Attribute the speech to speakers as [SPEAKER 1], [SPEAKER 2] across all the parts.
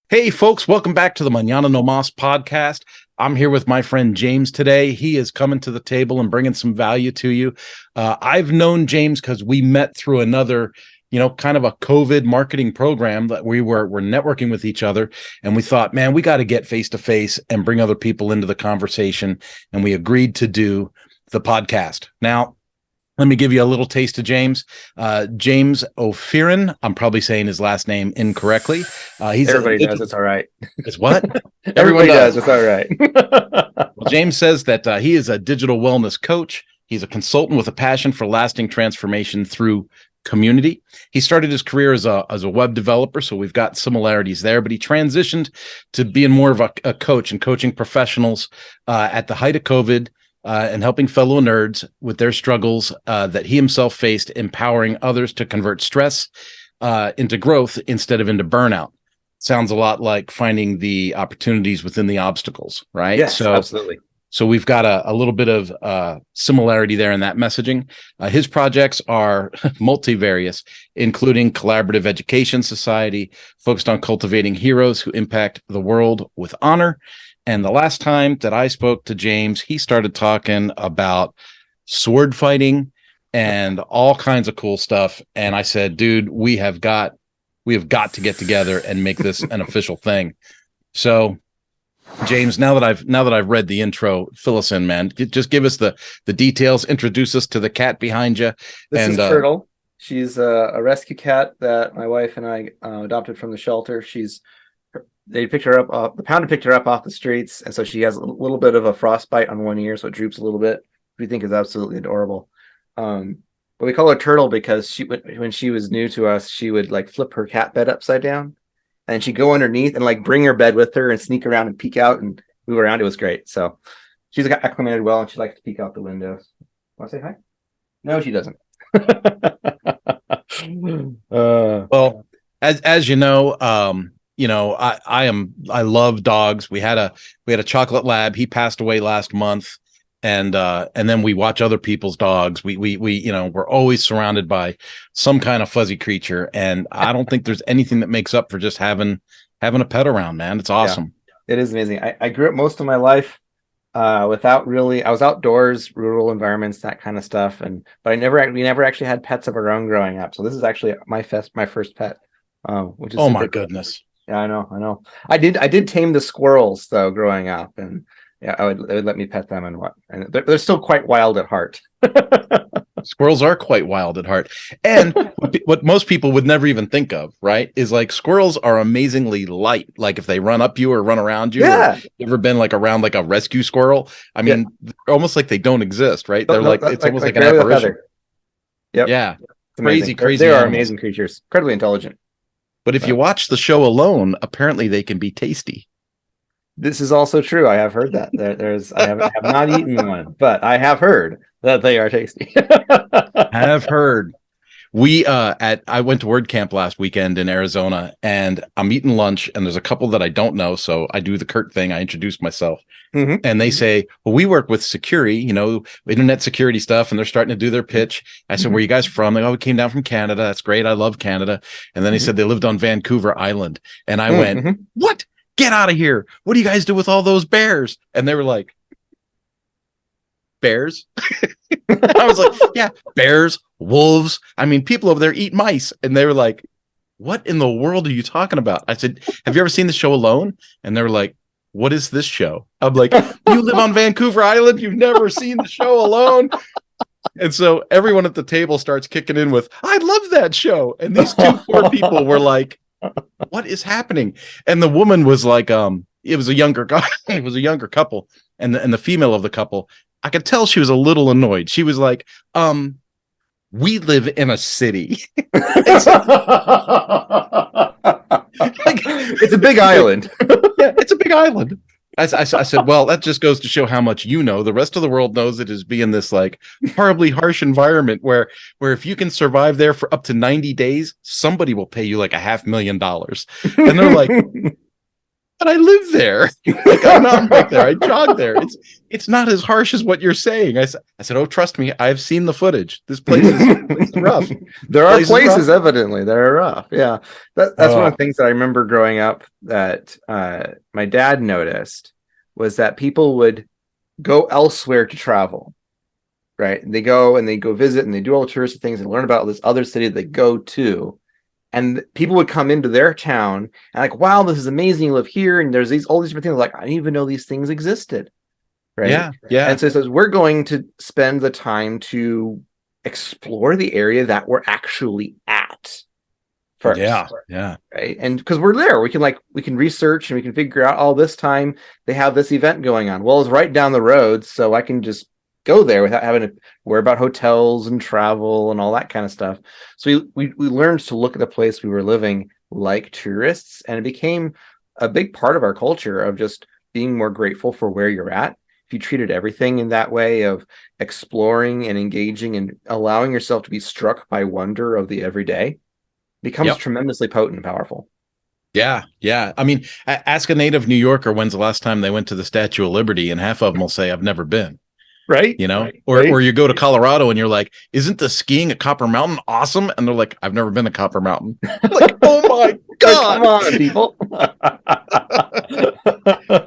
[SPEAKER 1] Hey, folks, welcome back to the Manana No Mas podcast. I'm here with my friend Jaymes today. He is coming to the table and bringing some value to you. I've known Jaymes because we met through another, kind of a COVID marketing program that we're networking with each other. And we thought, man, we got to get face to face and bring other people into the conversation. And we agreed to do the podcast. Now, let me give you a little taste of Jaymes. Jaymes O'Pheron. I'm probably saying his last name incorrectly.
[SPEAKER 2] Everybody does. It's all right.
[SPEAKER 1] It's what?
[SPEAKER 2] Everybody does. It's all right.
[SPEAKER 1] Well, Jaymes says that he is a digital wellness coach. He's a consultant with a passion for lasting transformation through community. He started his career as a web developer, so we've got similarities there, but he transitioned to being more of a coach and coaching professionals at the height of COVID, and helping fellow nerds with their struggles that he himself faced, empowering others to convert stress into growth instead of into burnout. Sounds a lot like finding the opportunities within the obstacles, right?
[SPEAKER 2] Yes, absolutely.
[SPEAKER 1] So we've got a little bit of similarity there in that messaging. His projects are multivarious, including Collaborative Education Society, focused on cultivating heroes who impact the world with honor. And the last time that I spoke to Jaymes, he started talking about sword fighting and all kinds of cool stuff. And I said, dude, we have got to get together and make this an official thing. So, Jaymes, now that I've read the intro, fill us in, man. Just give us the details. Introduce us to the cat behind you.
[SPEAKER 2] This is Turtle. She's a rescue cat that my wife and I adopted from the shelter. They picked her up. The pounder picked her up off the streets, and so she has a little bit of a frostbite on one ear, so it droops a little bit. We think is absolutely adorable. But we call her Turtle because when she was new to us, she would like flip her cat bed upside down, and she'd go underneath and like bring her bed with her and sneak around and peek out and move around. It was great. So she's acclimated well, and she likes to peek out the windows. Want to say hi? No, she doesn't.
[SPEAKER 1] Well, as you know, I love dogs. We had a chocolate lab. He passed away last month, and then we watch other people's dogs. We're always surrounded by some kind of fuzzy creature, and I don't think there's anything that makes up for just having a pet around, man. It's awesome.
[SPEAKER 2] Yeah, it is amazing. I grew up most of my life without really. I was outdoors, rural environments, that kind of stuff, but we never actually had pets of our own growing up. So this is actually my first pet, which is
[SPEAKER 1] my goodness.
[SPEAKER 2] Yeah, I know. I did tame the squirrels though growing up, and yeah, they would let me pet them and they're still quite wild at heart.
[SPEAKER 1] Squirrels are quite wild at heart. And what most people would never even think of, right, is like squirrels are amazingly light. Like if they run up you or run around you.
[SPEAKER 2] Yeah.
[SPEAKER 1] You ever been like around like a rescue squirrel? I mean, they're almost like they don't exist, right? They're it's almost like an apparition.
[SPEAKER 2] Yep.
[SPEAKER 1] Yeah.
[SPEAKER 2] Crazy.
[SPEAKER 1] They
[SPEAKER 2] are amazing creatures. Incredibly intelligent.
[SPEAKER 1] But if you watch the show alone, apparently they can be tasty.
[SPEAKER 2] This is also true. I have heard that. I have not eaten one, but I have heard that they are tasty.
[SPEAKER 1] I have heard. I went to word camp last weekend in Arizona, and I'm eating lunch, and there's a couple that I don't know, so I do the Kurt thing. I introduce myself, and they say, "Well, we work with security, internet security stuff," and they're starting to do their pitch. I said, "Where are you guys from?" They go, "We came down from Canada. That's great. I love Canada." And then they said they lived on Vancouver Island, and I went, "What? Get out of here! What do you guys do with all those bears?" And they were like, "Bears?" I was like, "Yeah, bears, wolves. I mean, people over there eat mice." And they were like, "What in the world are you talking about?" I said, "Have you ever seen the show Alone?" And they were like, "What is this show?" I'm like, "You live on Vancouver Island? You've never seen the show Alone?" And so everyone at the table starts kicking in with, "I love that show." And these two poor people were like, "What is happening?" And the woman was like, it was a younger guy, it was a younger couple, and the female of the couple, I could tell she was a little annoyed. She was like, "We live in a city."
[SPEAKER 2] It's a big island.
[SPEAKER 1] Yeah, it's a big island. I said, "Well, that just goes to show how much you know. The rest of the world knows it as being this like horribly harsh environment where if you can survive there for up to 90 days, somebody will pay you like $500,000. And they're like, but I live there. Like, I mountain bike there. I jog there. It's not as harsh as what you're saying. I said, oh, trust me, I've seen the footage. This place is rough.
[SPEAKER 2] There are places, evidently, that are rough. Yeah. That's one of the things that I remember growing up that my dad noticed was that people would go elsewhere to travel. Right. They go visit and they do all the touristy things and learn about this other city that they go to. And people would come into their town and like, wow, this is amazing. You live here. And there's all these different things. Like, I didn't even know these things existed. Right.
[SPEAKER 1] Yeah. Yeah.
[SPEAKER 2] And so it says, we're going to spend the time to explore the area that we're actually at first.
[SPEAKER 1] Yeah. Yeah.
[SPEAKER 2] Right. And because we're there, we can research and we can figure out, all this time they have this event going on. Well, it's right down the road. So I can just go there without having to worry about hotels and travel and all that kind of stuff. So we learned to look at the place we were living like tourists, and it became a big part of our culture of just being more grateful for where you're at. If you treated everything in that way of exploring and engaging and allowing yourself to be struck by wonder of the everyday, it becomes tremendously potent and powerful.
[SPEAKER 1] Yeah. Yeah. I mean, ask a native New Yorker when's the last time they went to the Statue of Liberty, and half of them will say, I've never been.
[SPEAKER 2] Right.
[SPEAKER 1] You know,
[SPEAKER 2] right.
[SPEAKER 1] or you go to Colorado and you're like, isn't the skiing at Copper Mountain awesome? And they're like, I've never been to Copper Mountain. Like, oh my God.
[SPEAKER 2] Come on, people.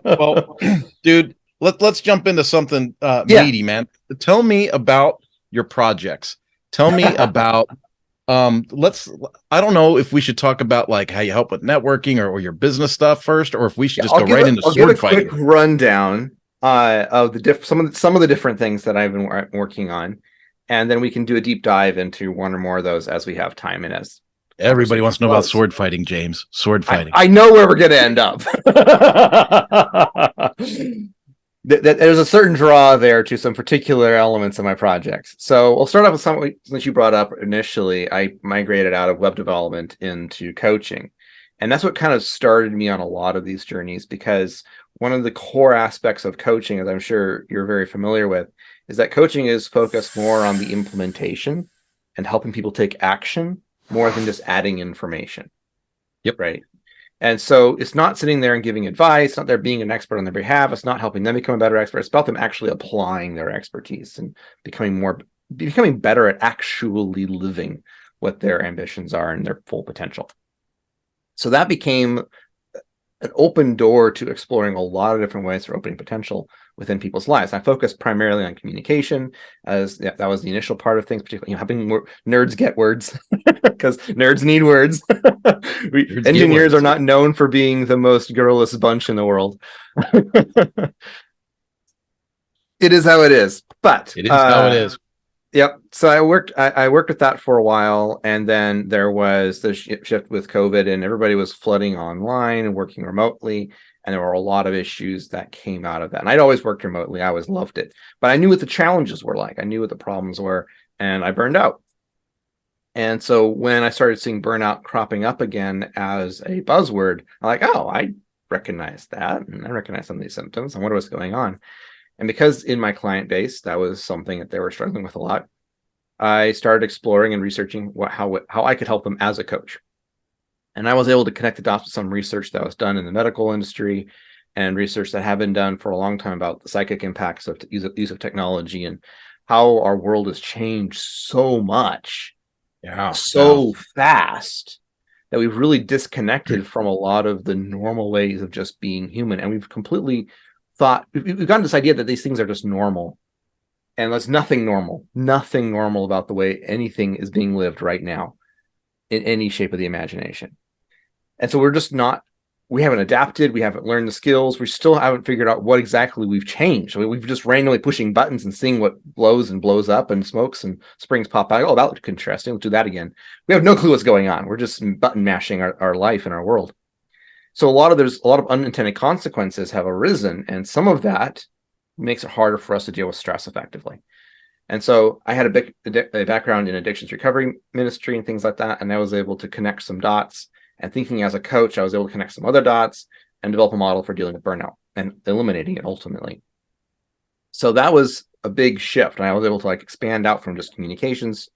[SPEAKER 1] Well, dude, let's jump into something meaty, man. Tell me about your projects. Tell me about I don't know if we should talk about like how you help with networking or your business stuff first, or if we should just go right into sword fighting.
[SPEAKER 2] Quick rundown of some of the different things that I've been working on, and then we can do a deep dive into one or more of those as we have time. And as
[SPEAKER 1] everybody wants to know about sword fighting, Jaymes. Sword fighting.
[SPEAKER 2] I know where we're going to end up. There's a certain draw there to some particular elements of my projects. So we'll start off with something that you brought up initially. I migrated out of web development into coaching. And that's what kind of started me on a lot of these journeys, because one of the core aspects of coaching, as I'm sure you're very familiar with, is that coaching is focused more on the implementation and helping people take action more than just adding information.
[SPEAKER 1] Yep.
[SPEAKER 2] Right. And so it's not sitting there and giving advice, not there being an expert on their behalf. It's not helping them become a better expert. It's about them actually applying their expertise and becoming better at actually living what their ambitions are and their full potential. So that became an open door to exploring a lot of different ways for opening potential within people's lives. I focused primarily on communication, as that was the initial part of things, particularly helping nerds get words, because nerds need words. Engineers are not known for being the most girlless bunch in the world. It is how it is, but
[SPEAKER 1] it is how it is.
[SPEAKER 2] Yep. So I worked with that for a while, and then there was the shift with COVID, and everybody was flooding online and working remotely, and there were a lot of issues that came out of that. And I'd always worked remotely; I always loved it, but I knew what the challenges were like. I knew what the problems were, and I burned out. And so when I started seeing burnout cropping up again as a buzzword, I'm like, oh, I recognize that, and I recognize some of these symptoms. I wonder what's going on. And because in my client base, that was something that they were struggling with a lot, I started exploring and researching how I could help them as a coach. And I was able to connect the dots with some research that was done in the medical industry and research that had been done for a long time about the psychic impacts of use of technology and how our world has changed so much, fast, that we've really disconnected from a lot of the normal ways of just being human. And we've completely we've gotten this idea that these things are just normal, and there's nothing normal about the way anything is being lived right now in any shape of the imagination. And so we haven't adapted, we haven't learned the skills, we still haven't figured out what exactly we've changed. I mean, we've just randomly pushing buttons and seeing what blows and blows up and smokes and springs pop out. Oh, that looked interesting, let's do that again. We have no clue what's going on. We're just button mashing our life and our world. So there's a lot of unintended consequences have arisen, and some of that makes it harder for us to deal with stress effectively. And so I had a background in addictions recovery ministry and things like that, and I was able to connect some dots. And thinking as a coach, I was able to connect some other dots and develop a model for dealing with burnout and eliminating it ultimately. So that was a big shift. And I was able to expand out from just communications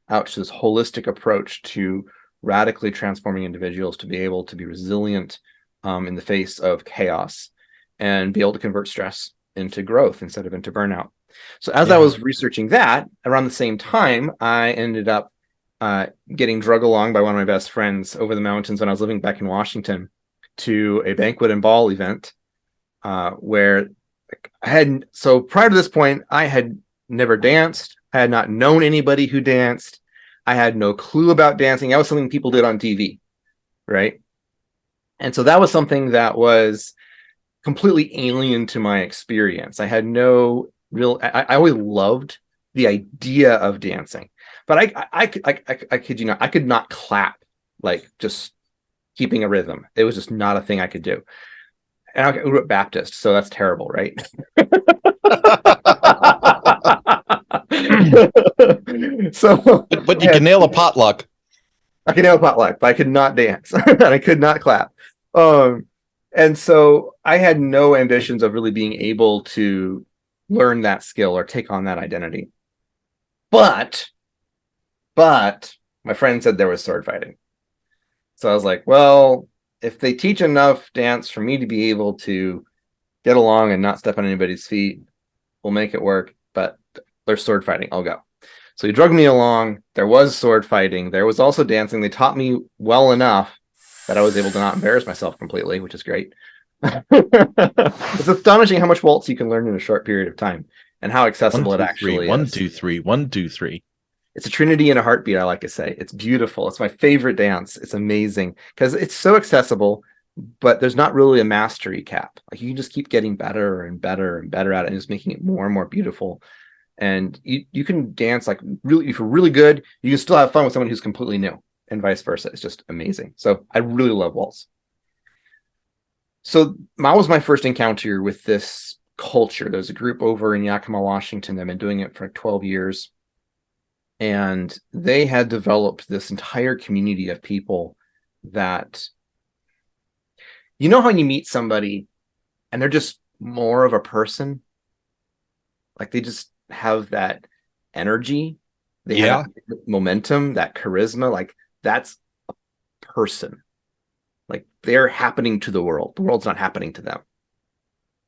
[SPEAKER 2] out to this holistic approach to radically transforming individuals to be able to be resilient, in the face of chaos, and be able to convert stress into growth instead of into burnout. So as I was researching that, around the same time, I ended up getting drug along by one of my best friends over the mountains when I was living back in Washington to a banquet and ball event where so prior to this point, I had never danced. I had not known anybody who danced. I had no clue about dancing. That was something people did on TV, right? And so that was something that was completely alien to my experience. I had no real, I always loved the idea of dancing, but I kid you not, I could not clap, like just keeping a rhythm. It was just not a thing I could do. And I grew up Baptist, so that's terrible, right? So,
[SPEAKER 1] but you can nail a potluck.
[SPEAKER 2] I can nail a potluck, but I could not dance and I could not clap. And so I had no ambitions of really being able to learn that skill or take on that identity. But my friend said there was sword fighting. So I was like, well, if they teach enough dance for me to be able to get along and not step on anybody's feet, we'll make it work. But there's sword fighting. I'll go. So he drugged me along. There was sword fighting. There was also dancing. They taught me well enough that I was able to not embarrass myself completely, which is great. It's astonishing how much waltz you can learn in a short period of time and how accessible it actually is.
[SPEAKER 1] 1, 2, 3, 1, 2, 3.
[SPEAKER 2] It's a trinity in a heartbeat, I like to say. It's beautiful. It's my favorite dance. It's amazing because it's so accessible, but there's not really a mastery cap. Like you can just keep getting better and better and better at it and just making it more and more beautiful. And you can dance like really, if you're really good, you can still have fun with someone who's completely new and vice versa. It's just amazing. So I really love waltz. So that was my first encounter with this culture. There's a group over in Yakima, Washington. They've been doing it for 12 years. And they had developed this entire community of people that, you know how you meet somebody and they're just more of a person? Like they just have that energy. They have momentum, that charisma. Like that's a person. Like they're happening to the world. The world's not happening to them.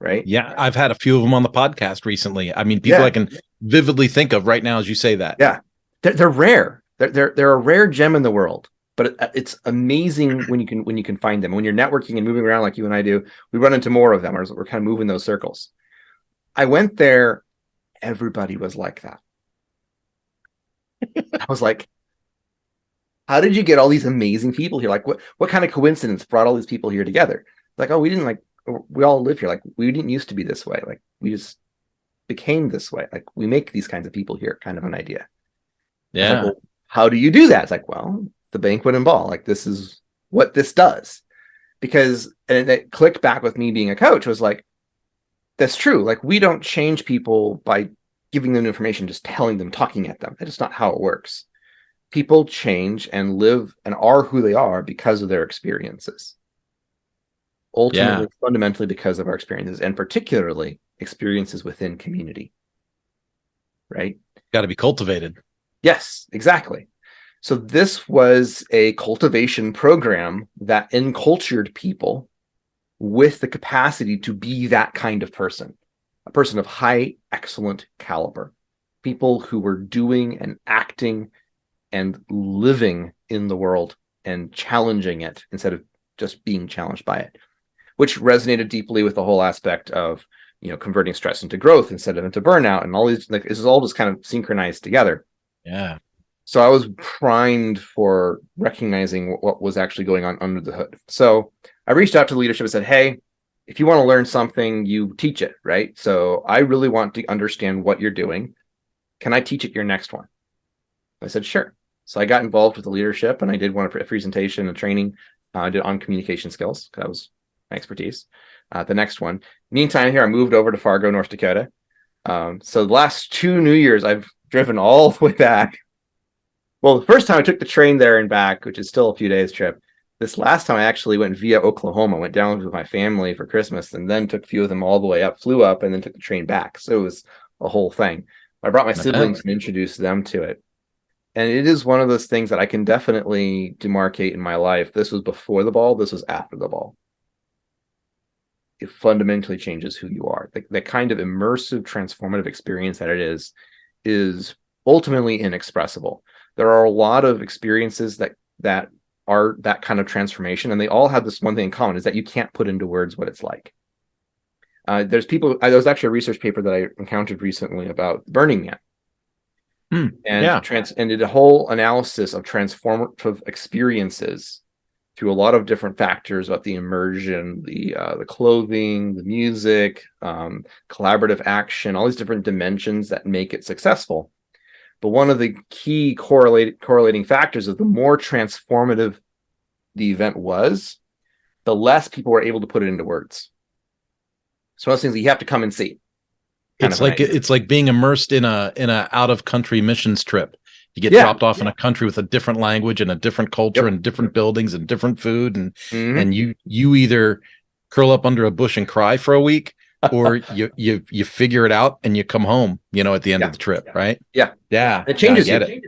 [SPEAKER 2] Right?
[SPEAKER 1] Yeah, I've had a few of them on the podcast recently. I mean, people I can vividly think of right now as you say that.
[SPEAKER 2] Yeah. They're rare. They're a rare gem in the world, but it's amazing when you can find them. When you're networking and moving around like you and I do, we run into more of them, or we're kind of moving those circles. I went there, everybody was like that. I was like, how did you get all these amazing people here? Like what kind of coincidence brought all these people here together? Like, oh, we all live here. Like we didn't used to be this way. Like we just became this way. Like we make these kinds of people here, kind of an idea.
[SPEAKER 1] Yeah.
[SPEAKER 2] Like, well, how do you do that? It's like, well, the banquet and ball. Like this is what this does. Because and it clicked back with me being a coach was like, that's true. Like we don't change people by giving them information, just telling them, talking at them. That's just not how it works. People change and live and are who they are because of their experiences. Ultimately, fundamentally because of our experiences, and particularly experiences within community. Right?
[SPEAKER 1] Got to be cultivated.
[SPEAKER 2] Yes, exactly. So this was a cultivation program that encultured people with the capacity to be that kind of person, a person of high, excellent caliber, people who were doing and acting and living in the world and challenging it instead of just being challenged by it, which resonated deeply with the whole aspect of, converting stress into growth instead of into burnout, and all these, like, this is all just kind of synchronized together.
[SPEAKER 1] Yeah.
[SPEAKER 2] So I was primed for recognizing what was actually going on under the hood. So I reached out to the leadership and said, hey, if you want to learn something, you teach it, right? So I really want to understand what you're doing. Can I teach it your next one? I said, sure. So I got involved with the leadership and I did one presentation and training I did on communication skills. That was my expertise. The next one. Meantime, here I moved over to Fargo, North Dakota. So the last 2 New Years, I've driven all the way back. Well, the first time I took the train there and back, which is still a few days trip. This last time I actually went via Oklahoma, went down with my family for Christmas, and then took a few of them all the way up, flew up, and then took the train back. So it was a whole thing. I brought my siblings and introduced them to it. And it is one of those things that I can definitely demarcate in my life. This was before the ball. This was after the ball. it fundamentally changes who you are. The kind of immersive, transformative experience that it is ultimately inexpressible. There are a lot of experiences that are that kind of transformation, and they all have this one thing in common, is that you can't put into words what it's like. There was actually a research paper that I encountered recently about Burning Man. And did a whole analysis of transformative experiences through a lot of different factors about the immersion, the clothing, the music, collaborative action, all these different dimensions that make it successful. But one of the key correlating factors is the more transformative the event was, the less people were able to put it into words. So one of those things that you have to come and see.
[SPEAKER 1] It's like being immersed in a out of country missions trip. You get dropped off in a country with a different language and a different culture and different buildings and different food, and and you either curl up under a bush and cry for a week, or you figure it out and you come home, at the end of the trip, right?
[SPEAKER 2] Yeah. It changes you.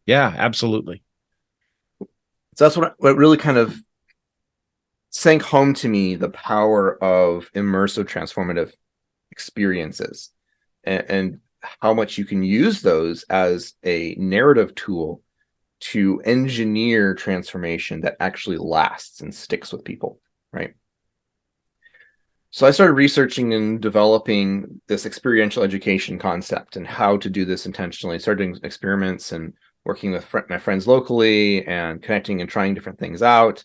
[SPEAKER 1] Yeah, absolutely.
[SPEAKER 2] So that's what really kind of sank home to me, the power of immersive, transformative experiences, and how much you can use those as a narrative tool to engineer transformation that actually lasts and sticks with people, right? So I started researching and developing this experiential education concept and how to do this intentionally. Started doing experiments and working with my friends locally and connecting and trying different things out.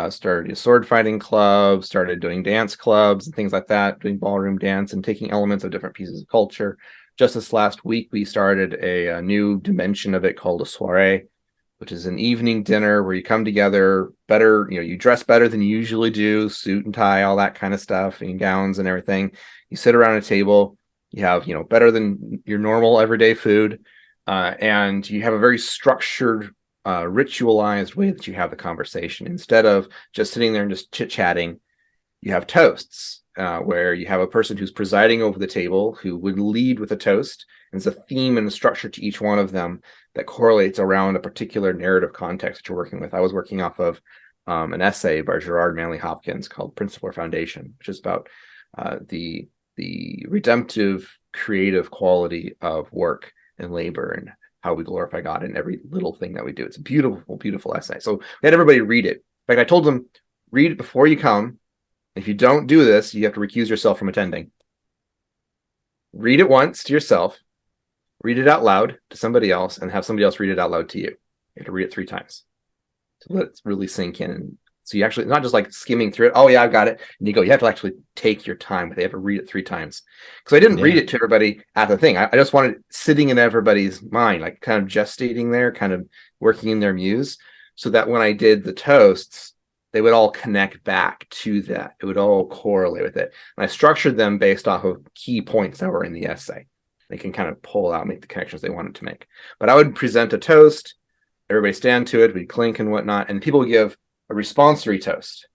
[SPEAKER 2] Started a sword fighting club, started doing dance clubs and things like that, doing ballroom dance and taking elements of different pieces of culture. Just this last week, we started a new dimension of it called a soiree, which is an evening dinner where you come together better, you dress better than you usually do, suit and tie, all that kind of stuff, and gowns and everything. You sit around a table, you have, better than your normal everyday food, and you have a very structured, ritualized way that you have the conversation. Instead of just sitting there and just chit-chatting, you have toasts, where you have a person who's presiding over the table who would lead with a toast. And there's a theme and a structure to each one of them that correlates around a particular narrative context that you're working with. I was working off of an essay by Gerard Manley Hopkins called Principle or Foundation, which is about the redemptive creative quality of work and labor and how we glorify God in every little thing that we do. It's a beautiful, beautiful essay. So we had everybody read it. In fact, I told them, read it before you come. If you don't do this, you have to recuse yourself from attending. Read it once to yourself, read it out loud to somebody else, and have somebody else read it out loud to you. You have to read it 3 times to let it really sink in. And so you actually, not just like skimming through it. Oh yeah, I've got it. And you go, you have to actually take your time. But they have to read it 3 times. Because I didn't read it to everybody at the thing. I just wanted it sitting in everybody's mind, like kind of gestating there, kind of working in their muse, so that when I did the toasts, they would all connect back to that. It would all correlate with it. And I structured them based off of key points that were in the essay. They can kind of pull out, make the connections they wanted to make. But I would present a toast, everybody stand to it, we'd clink and whatnot, and people would give a responsory toast.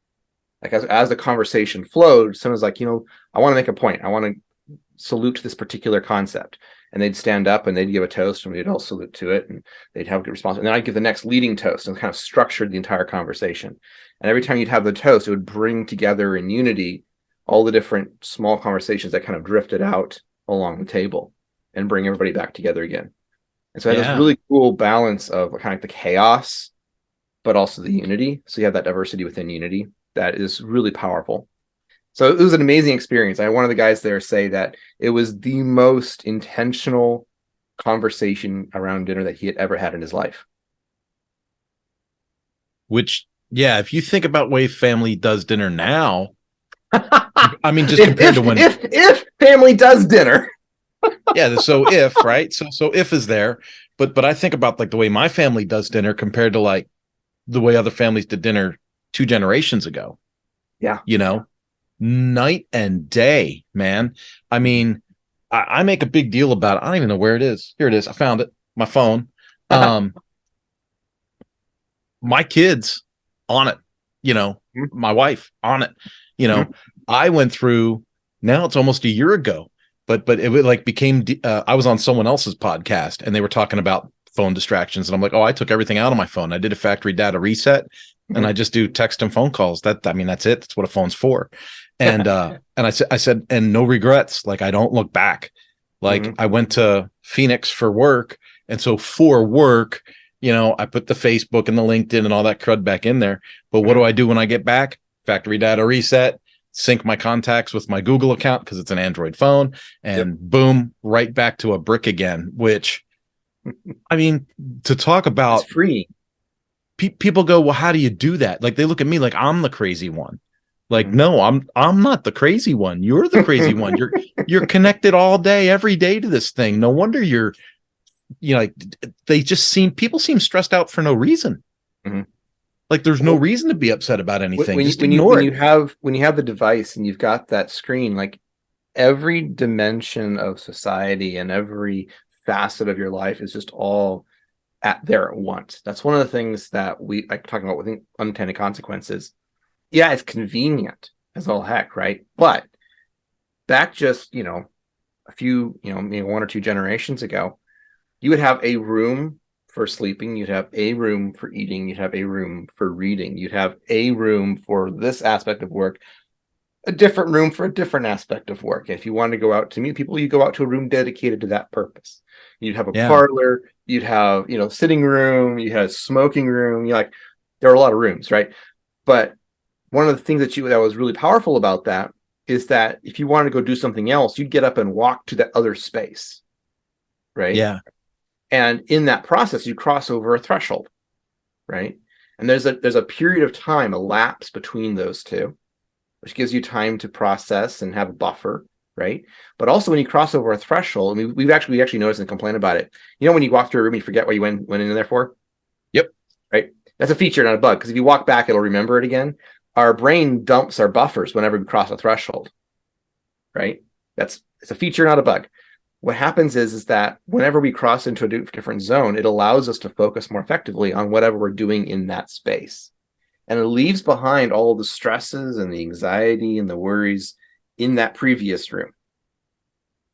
[SPEAKER 2] Like as the conversation flowed, someone's like, I want to make a point. I want to salute this particular concept. And they'd stand up and they'd give a toast and we'd all salute to it and they'd have a good response. And then I'd give the next leading toast and kind of structured the entire conversation. And every time you'd have the toast, it would bring together in unity all the different small conversations that kind of drifted out along the table and bring everybody back together again. And so I had this really cool balance of kind of the chaos, but also the unity. So you have that diversity within unity that is really powerful. So it was an amazing experience. I had one of the guys there say that it was the most intentional conversation around dinner that he had ever had in his life.
[SPEAKER 1] Which, if you think about the way family does dinner now, I mean, just compared to when...
[SPEAKER 2] If family does dinner.
[SPEAKER 1] So right? So if is there. But I think about like the way my family does dinner compared to like the way other families did dinner 2 generations ago.
[SPEAKER 2] Yeah.
[SPEAKER 1] Night and day, man. I mean, I make a big deal about it. I don't even know where it is. Here it is. I found it. My phone. My kids on it, my wife on it, I went through, now it's almost a year ago, but it like became, I was on someone else's podcast and they were talking about phone distractions. And I'm like, I took everything out of my phone. I did a factory data reset and I just do text and phone calls. That's it. That's what a phone's for. I said, and no regrets. Like, I don't look back. Like, I went to Phoenix for work. And so for work, I put the Facebook and the LinkedIn and all that crud back in there. But what do I do when I get back? Factory data reset, sync my contacts with my Google account because it's an Android phone, and boom, right back to a brick again, which, I mean, to talk about
[SPEAKER 2] It's free.
[SPEAKER 1] People go, well, how do you do that? Like, they look at me like I'm the crazy one. Like, no, I'm not the crazy one. You're the crazy one. You're connected all day, every day to this thing. No wonder you're, like, people seem stressed out for no reason. Like, there's no reason to be upset about anything. Just ignore it.
[SPEAKER 2] When you have the device and you've got that screen, like, every dimension of society and every facet of your life is just all there at once. That's one of the things that we like talking about with unintended consequences. Yeah, it's convenient as all heck, right? But back just, a few, maybe 1 or 2 generations ago, you would have a room for sleeping, you'd have a room for eating, you'd have a room for reading, you'd have a room for this aspect of work, a different room for a different aspect of work. And if you wanted to go out to meet people, you go out to a room dedicated to that purpose. You'd have a parlor, you'd have, sitting room, you had a smoking room, there are a lot of rooms, right? But one of the things that was really powerful about that is that if you wanted to go do something else, you'd get up and walk to that other space, right?
[SPEAKER 1] Yeah.
[SPEAKER 2] And in that process, you cross over a threshold, right? And there's a period of time elapsed between those two, which gives you time to process and have a buffer, right? But also when you cross over a threshold, I mean, we actually noticed and complain about it. When you walk through a room, you forget what you went in there for?
[SPEAKER 1] Yep.
[SPEAKER 2] Right? That's a feature, not a bug, because if you walk back, it'll remember it again. Our brain dumps our buffers whenever we cross a threshold, right? It's a feature, not a bug. What happens is that whenever we cross into a different zone, it allows us to focus more effectively on whatever we're doing in that space. And it leaves behind all the stresses and the anxiety and the worries in that previous room,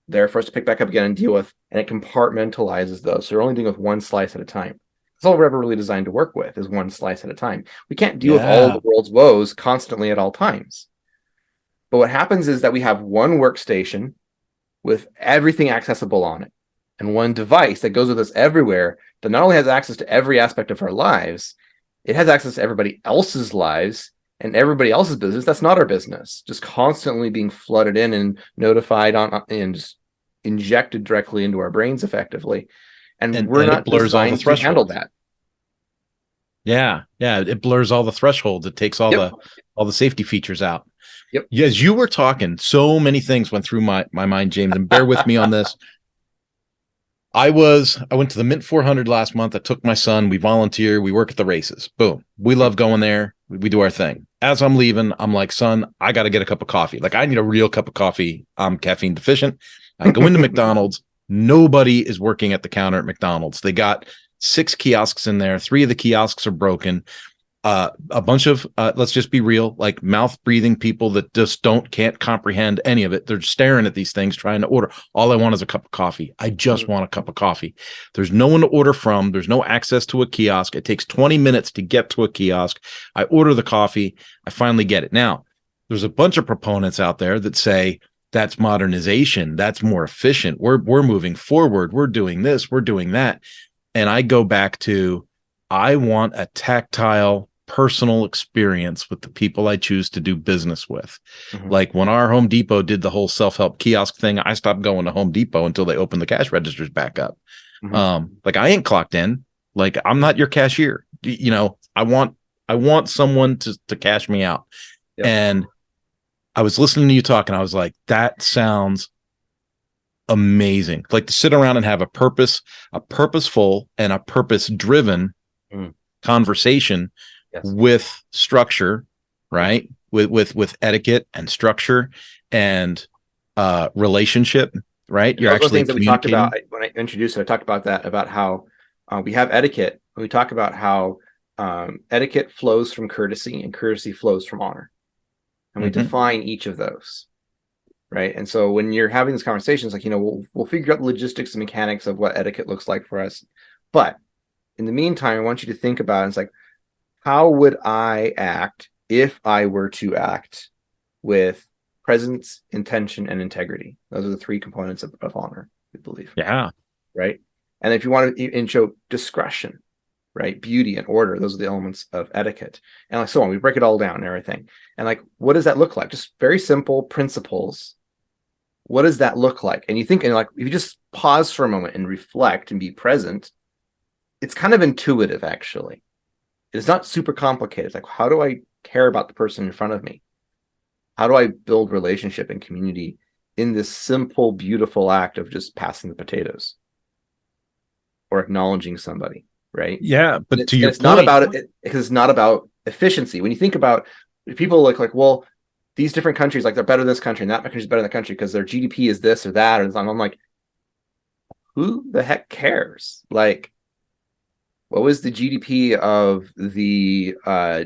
[SPEAKER 2] there for us to pick back up again and deal with, and it compartmentalizes those. So you're only dealing with one slice at a time. That's all we're ever really designed to work with, is one slice at a time. We can't deal with all the world's woes constantly at all times. But what happens is that we have one workstation with everything accessible on it, and one device that goes with us everywhere that not only has access to every aspect of our lives, it has access to everybody else's lives and everybody else's business. That's not our business. Just constantly being flooded in and notified on and just injected directly into our brains effectively. And we're not designed to handle that.
[SPEAKER 1] Yeah. It blurs all the thresholds. It takes all the safety features out. Yep. As you were talking, so many things went through my mind, Jaymes, and bear with me on this. I went to the Mint 400 last month. I took my son. We volunteer. We work at the races. Boom. We love going there. We do our thing. As I'm leaving, I'm like, son, I got to get a cup of coffee. Like, I need a real cup of coffee. I'm caffeine deficient. I go into McDonald's. Nobody is working at the counter at McDonald's. They got 6 kiosks in there. 3 of the kiosks are broken. A bunch of, let's just be real, like mouth breathing people that just can't comprehend any of it. They're staring at these things trying to order. All I want is a cup of coffee. I just want a cup of coffee. There's no one to order from. There's no access to a kiosk. It takes 20 minutes to get to a kiosk. I order the coffee. I finally get it. Now, there's a bunch of proponents out there that say that's modernization. That's more efficient. We're moving forward. We're doing this. We're doing that. And I go back to, I want a tactile, personal experience with the people I choose to do business with. Like when our Home Depot did the whole self-help kiosk thing, I stopped going to Home Depot until they opened the cash registers back up. Like, I ain't clocked in. Like, I'm not your cashier. I want someone to cash me out. Yep. And I was listening to you talk, and I was like, that sounds amazing. Like, to sit around and have a purposeful and a purpose-driven conversation with structure, right? With etiquette and structure and relationship, right? You're actually
[SPEAKER 2] things that we talked about when I introduced it. I talked about that, about how we have etiquette. We talk about how etiquette flows from courtesy and courtesy flows from honor, and we define each of those, right? And so when you're having these conversations, like, we'll figure out the logistics and mechanics of what etiquette looks like for us, but in the meantime, I want you to think about it. It's like, how would I act if I were to act with presence, intention, and integrity. Those are the three components of honor, we believe.
[SPEAKER 1] Yeah.
[SPEAKER 2] Right. And if you want to show discretion, right, beauty and order, those are the elements of etiquette, and like so on. We break it all down and everything. And like, what does that look like? Just very simple principles. What does that look like? And you think, and like, if you just pause for a moment and reflect and be present, it's kind of intuitive, actually. It's not super complicated. It's like, how do I care about the person in front of me? How do I build relationship and community in this simple, beautiful act of just passing the potatoes or acknowledging somebody, right?
[SPEAKER 1] Yeah, but to your
[SPEAKER 2] it's
[SPEAKER 1] point,
[SPEAKER 2] not about it because it's not about efficiency. When you think about people like, well, these different countries, like they're better than this country, and that country's better than that country because their GDP is this or that, or I'm like, who the heck cares? Like, what was the GDP of the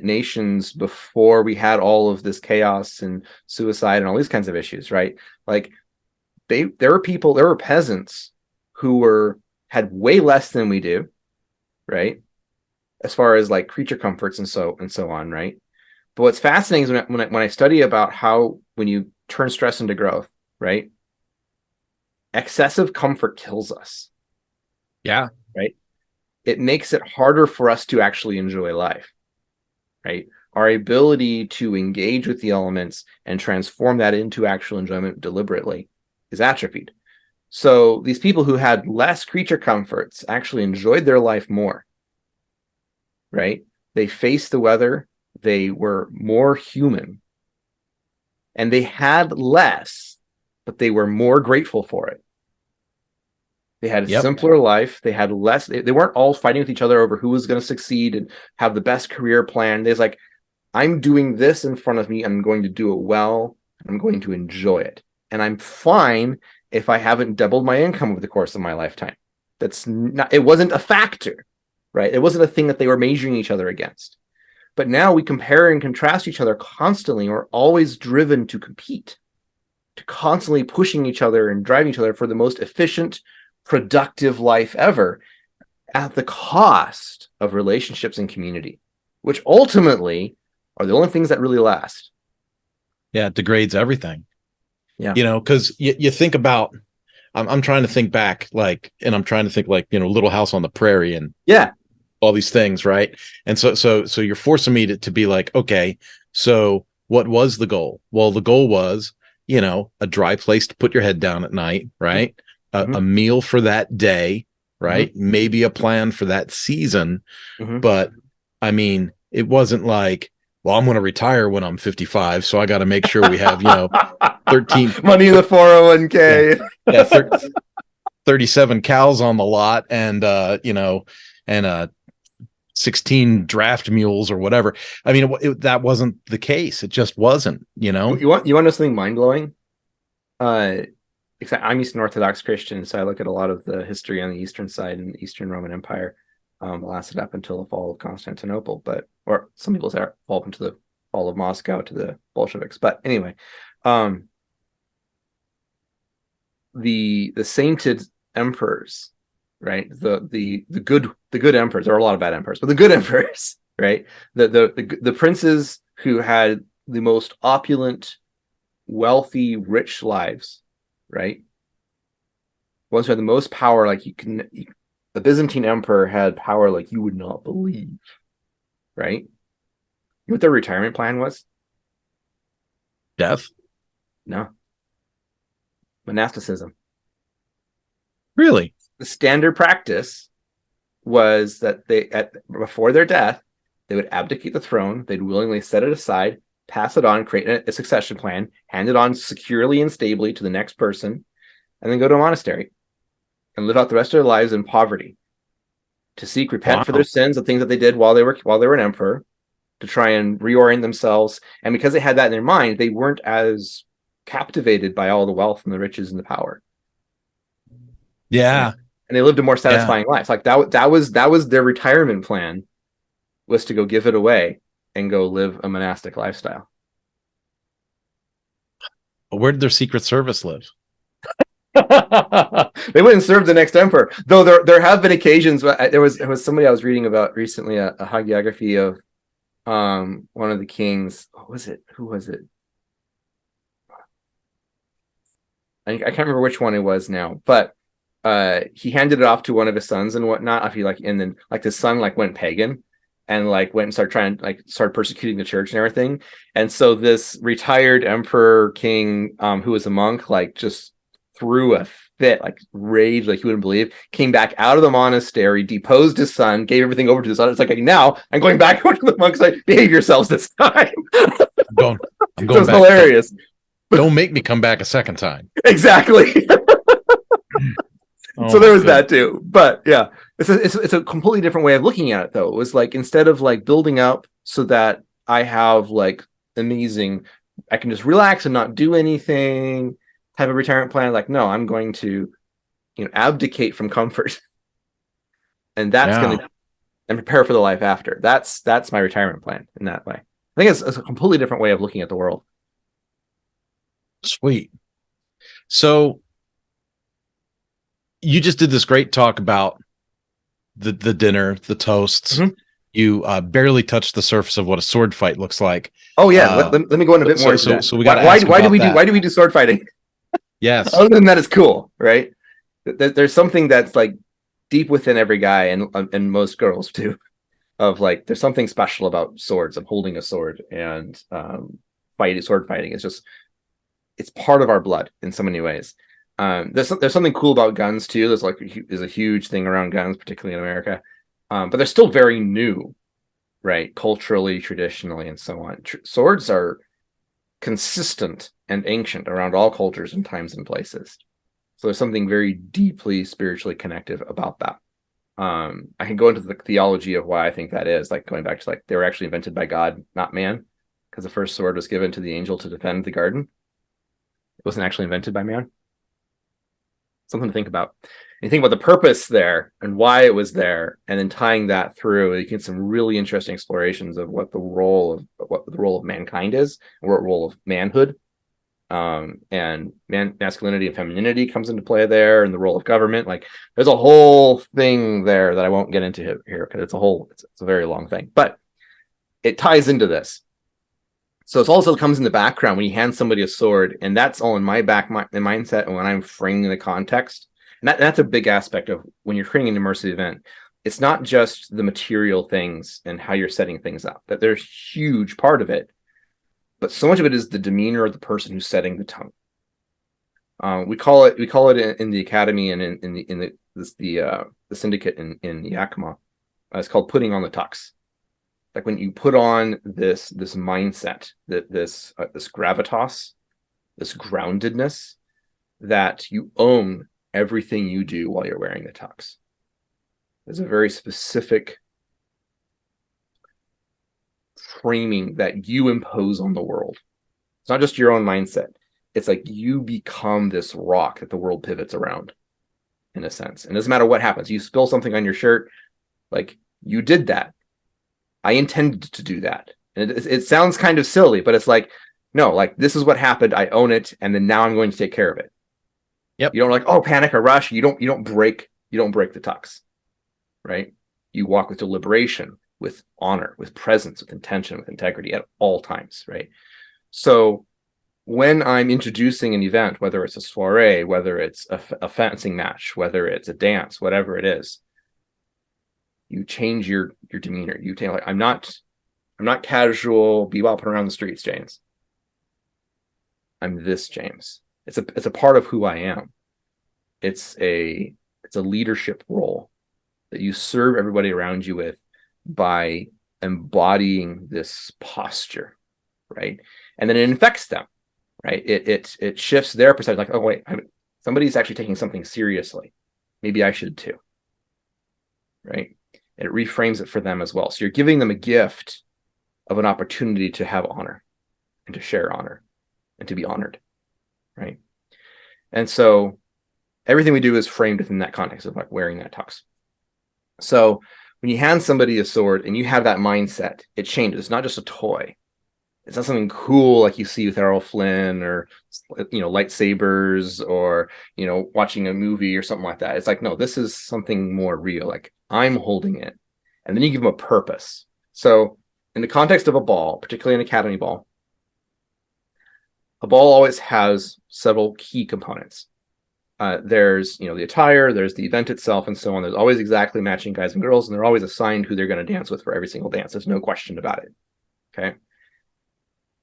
[SPEAKER 2] nations before we had all of this chaos and suicide and all these kinds of issues, right? Like, there were peasants who had way less than we do, right? As far as like creature comforts and so on, right? But what's fascinating is when I study about how when you turn stress into growth, right? Excessive comfort kills us.
[SPEAKER 1] Yeah.
[SPEAKER 2] Right. It makes it harder for us to actually enjoy life, right? Our ability to engage with the elements and transform that into actual enjoyment deliberately is atrophied. So these people who had less creature comforts actually enjoyed their life more, right? They faced the weather. They were more human. And they had less, but they were more grateful for it. They had a simpler life. They had less. They weren't all fighting with each other over who was going to succeed and have the best career plan. There's like, I'm doing this in front of me. I'm going to do it well. I'm going to enjoy it. And I'm fine if I haven't doubled my income over the course of my lifetime. It wasn't a factor, right? It wasn't a thing that they were measuring each other against. But now we compare and contrast each other constantly. We're always driven to compete, to constantly pushing each other and driving each other for the most efficient, productive life ever at the cost of relationships and community, which ultimately are the only things that really last.
[SPEAKER 1] Yeah, it degrades everything.
[SPEAKER 2] Yeah.
[SPEAKER 1] Because you think about, I'm trying to think back, like, and I'm trying to think like, Little House on the Prairie and all these things, right? And so you're forcing me to be like, okay, so what was the goal? Well, the goal was, a dry place to put your head down at night, right? Mm-hmm. A meal for that day, right? Mm-hmm. Maybe a plan for that season. Mm-hmm. But I mean, it wasn't like, well, I'm going to retire when I'm 55, so I got to make sure we have, 13
[SPEAKER 2] money in the 401k.
[SPEAKER 1] Yeah, 37 cows on the lot and 16 draft mules or whatever. I mean, that wasn't the case. It just wasn't,
[SPEAKER 2] You want to know something mind-blowing? I'm Eastern Orthodox Christian, so I look at a lot of the history on the Eastern side and the Eastern Roman Empire. Lasted up until the fall of Constantinople, or some people say fall into the fall of Moscow to the Bolsheviks. But anyway, the sainted emperors, right? The good emperors. There are a lot of bad emperors, but the good emperors, right? The princes who had the most opulent, wealthy, rich lives, right? Ones who had the most power, like the Byzantine emperor had power like you would not believe, right? You know what their retirement plan was?
[SPEAKER 1] Death?
[SPEAKER 2] No. Monasticism.
[SPEAKER 1] Really?
[SPEAKER 2] The standard practice was that before their death, they would abdicate the throne, they'd willingly set it aside, pass it on, create a succession plan, hand it on securely and stably to the next person, and then go to a monastery and live out the rest of their lives in poverty, to repent for their sins, the things that they did while they were an emperor, to try and reorient themselves. And because they had that in their mind, they weren't as captivated by all the wealth and the riches and the power.
[SPEAKER 1] Yeah.
[SPEAKER 2] And they lived a more satisfying life. Like that was their retirement plan, was to go give it away and go live a monastic lifestyle.
[SPEAKER 1] Where did their Secret Service live?
[SPEAKER 2] They wouldn't serve the next emperor, though. There have been occasions. There was somebody I was reading about recently, a hagiography of one of the kings. Who was it? I can't remember which one it was now, but he handed it off to one of his sons and whatnot. I feel like, and then like the son like went pagan and like went and started persecuting the church and everything. And so this retired emperor king, who was a monk, like just threw a fit, like rage, like you wouldn't believe, came back out of the monastery, deposed his son, gave everything over to his son. It's like, now I'm going back to the monks, like, behave yourselves this time.
[SPEAKER 1] I'm going
[SPEAKER 2] So it's
[SPEAKER 1] back.
[SPEAKER 2] hilarious.
[SPEAKER 1] Don't make me come back a second time.
[SPEAKER 2] Exactly.
[SPEAKER 1] Oh
[SPEAKER 2] So there was
[SPEAKER 1] goodness.
[SPEAKER 2] that too. But yeah, it's a completely different way of looking at it though. It was like, instead of like building up so that I have like amazing, I can just relax and not do anything type of retirement plan, like, no, I'm going to, abdicate from comfort. And that's going to, and prepare for the life after. That's my retirement plan in that way. I think it's a completely different way of looking at the world.
[SPEAKER 1] Sweet. So you just did this great talk about the dinner, the toasts.
[SPEAKER 2] Mhm.
[SPEAKER 1] You barely touched the surface of what a sword fight looks like.
[SPEAKER 2] Oh yeah, let me go into a bit more into that.
[SPEAKER 1] So we got
[SPEAKER 2] why do we do sword fighting?
[SPEAKER 1] Yes.
[SPEAKER 2] Other than that, it's cool, right? There's something that's like deep within every guy and most girls too, of like, there's something special about swords, of holding a sword, and sword fighting is just, it's part of our blood in so many ways. There's something cool about guns too. There's a huge thing around guns, particularly in America, but they're still very new, right? Culturally, traditionally, and so on. Swords are consistent and ancient around all cultures and times and places. So there's something very deeply spiritually connective about that. I can go into the theology of why I think that is, like going back to like, they were actually invented by God, not man, because the first sword was given to the angel to defend the garden. It wasn't actually invented by man. Something to think about. And you think about the purpose there and why it was there, and then tying that through, you get some really interesting explorations of what the role of mankind is, and what role of manhood, and masculinity and femininity comes into play there, and the role of government. Like, there's a whole thing there that I won't get into here because it's a very long thing, but it ties into this. So it also comes in the background when you hand somebody a sword, and that's all in my mindset, and when I'm framing the context. And that's a big aspect of when you're creating an immersive event. It's not just the material things and how you're setting things up, that there's a huge part of it, but so much of it is the demeanor of the person who's setting the tone. We call it in the academy and in the syndicate in Yakima. It's called putting on the tux. Like, when you put on this mindset, this gravitas, this groundedness, that you own everything you do while you're wearing the tux. There's a very specific framing that you impose on the world. It's not just your own mindset. It's like you become this rock that the world pivots around, in a sense. And it doesn't matter what happens. You spill something on your shirt, like, you did that. I intended to do that. And it sounds kind of silly, but it's like, no, like, this is what happened. I own it, and then now I'm going to take care of it.
[SPEAKER 1] Yep.
[SPEAKER 2] You don't like, oh, panic or rush. You don't break the tux, right? You walk with deliberation, with honor, with presence, with intention, with integrity at all times, right? So when I'm introducing an event, whether it's a soiree, whether it's a fencing match, whether it's a dance, whatever it is, you change your demeanor. You take, like, I'm not casual bebopping around the streets, Jaymes. I'm this Jaymes. It's a part of who I am. It's a leadership role that you serve everybody around you with by embodying this posture, right? And then it infects them, right? It shifts their perception. Like, oh wait, somebody's actually taking something seriously. Maybe I should too, right? It reframes it for them as well. So you're giving them a gift of an opportunity to have honor and to share honor and to be honored, right? And so everything we do is framed within that context of like wearing that tux. So when you hand somebody a sword and you have that mindset, it changes. It's not just a toy. It's not something cool like you see with Errol Flynn, or, lightsabers, or, watching a movie or something like that. It's like, no, this is something more real. Like, I'm holding it. And then you give them a purpose. So in the context of a ball, particularly an academy ball, A ball always has several key components. There's, the attire, there's the event itself, and so on. There's always exactly matching guys and girls, and they're always assigned who they're going to dance with for every single dance. There's no question about it. Okay.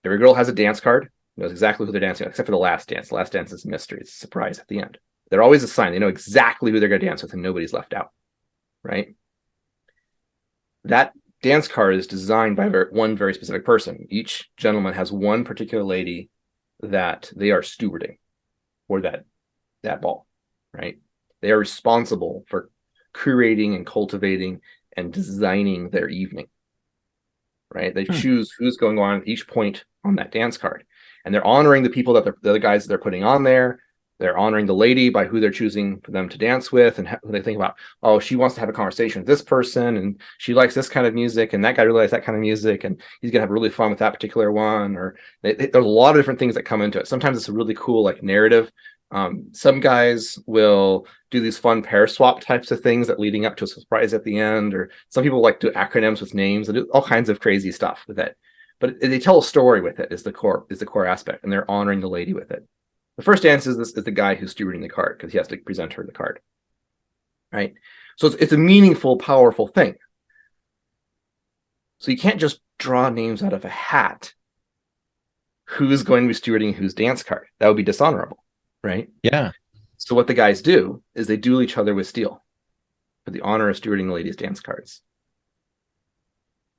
[SPEAKER 2] Every girl has a dance card, knows exactly who they're dancing with, except for the last dance. The last dance is a mystery. It's a surprise at the end. They're always assigned. They know exactly who they're going to dance with, and nobody's left out. Right. That dance card is designed by one very specific person. Each gentleman has one particular lady that they are stewarding for that ball, right? They are responsible for curating and cultivating and designing their evening, right? They choose who's going on at each point on that dance card, and they're honoring the people that the other guys that they're putting on there. They're honoring the lady by who they're choosing for them to dance with, and who they think about, oh, she wants to have a conversation with this person, and she likes this kind of music, and that guy really likes that kind of music, and he's gonna have really fun with that particular one. Or there's a lot of different things that come into it. Sometimes it's a really cool like narrative. Some guys will do these fun pair swap types of things that leading up to a surprise at the end, or some people like do acronyms with names and do all kinds of crazy stuff with it. But they tell a story with it is the core aspect, and they're honoring the lady with it. The first dance is the guy who's stewarding the card because he has to present her the card, right? So it's a meaningful, powerful thing. So you can't just draw names out of a hat. Who's going to be stewarding whose dance card? That would be dishonorable, right?
[SPEAKER 1] Yeah.
[SPEAKER 2] So what the guys do is they duel each other with steel for the honor of stewarding the ladies' dance cards.